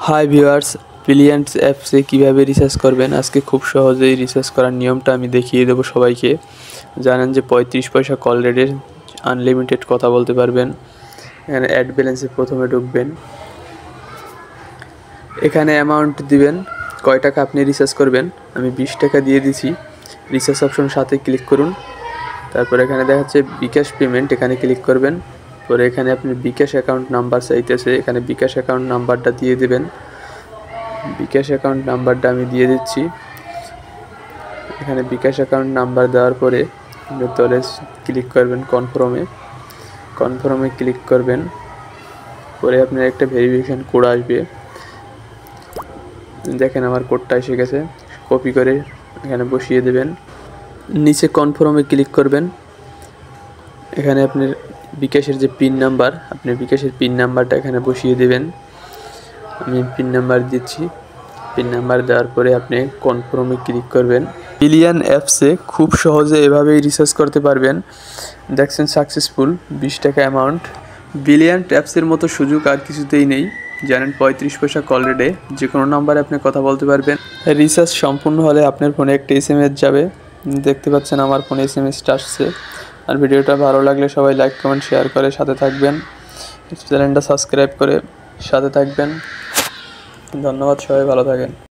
Hi viewers, brilliant অ্যাপসে কীভাবে research করবেন আজকে খুব সহজেই রিসার্চ করার নিয়মটা আমি দেখিয়ে দেবো সবাইকে। জানেন যে 35 পয়সা কল রেটে আনলিমিটেড কথা বলতে পারবেন। এখানে অ্যাড ব্যালেন্সে প্রথমে ঢুকবেন, এখানে অ্যামাউন্ট দিবেন কয় টাকা আপনি রিসার্চ করবেন। আমি 20 টাকা দিয়ে দিছি। রিসার্চ অপশন সাথে ক্লিক করুন, তারপর এখানে দেখাচ্ছে বিকাশ পেমেন্ট, এখানে ক্লিক করবেন। পরে এখানে আপনি বিকাশ অ্যাকাউন্ট নাম্বার চাইতেছে, এখানে বিকাশ অ্যাকাউন্ট নাম্বারটা দিয়ে দেবেন। বিকাশ অ্যাকাউন্ট নাম্বারটা আমি দিয়ে দিচ্ছি। এখানে বিকাশ অ্যাকাউন্ট নাম্বার দেওয়ার পরে তলে ক্লিক করবেন কনফার্মে ক্লিক করবেন। পরে আপনার একটা ভেরিফিকেশন কোড আসবে, দেখেন আমার কোডটা এসে গেছে। কপি করে এখানে বসিয়ে দেবেন, নিচে কনফার্মে ক্লিক করবেন। এখানে আপনার বিকাশের যে পিন নাম্বার, আপনি বিকাশের পিন নাম্বারটা এখানে বসিয়ে দেবেন। আমি পিন নাম্বার দিচ্ছি। পিন নাম্বার দেওয়ার পরে আপনি কনফার্মে ক্লিক করবেন। ব্রিলিয়ান্ট অ্যাপসে খুব সহজে এভাবেই রিসার্চ করতে পারবেন। দেখছেন সাকসেসফুল 20 টাকা অ্যামাউন্ট। ব্রিলিয়ান্ট অ্যাপসের মতো সুযোগ আর কিছুতেই নেই। জানেন 35 পয়সা কল রেটে যে কোনো নাম্বারে আপনি কথা বলতে পারবেন। রিসার্চ সম্পূর্ণ হলে আপনার ফোনে একটা SMS যাবে, দেখতে পাচ্ছেন আমার ফোনে SMS-টা আসছে। আর ভিডিওটা ভালো লাগলে সবাই লাইক কমেন্ট শেয়ার করে সাথে থাকবেন, চ্যানেলটা সাবস্ক্রাইব করে সাথে থাকবেন। ধন্যবাদ, সবাই ভালো থাকেন।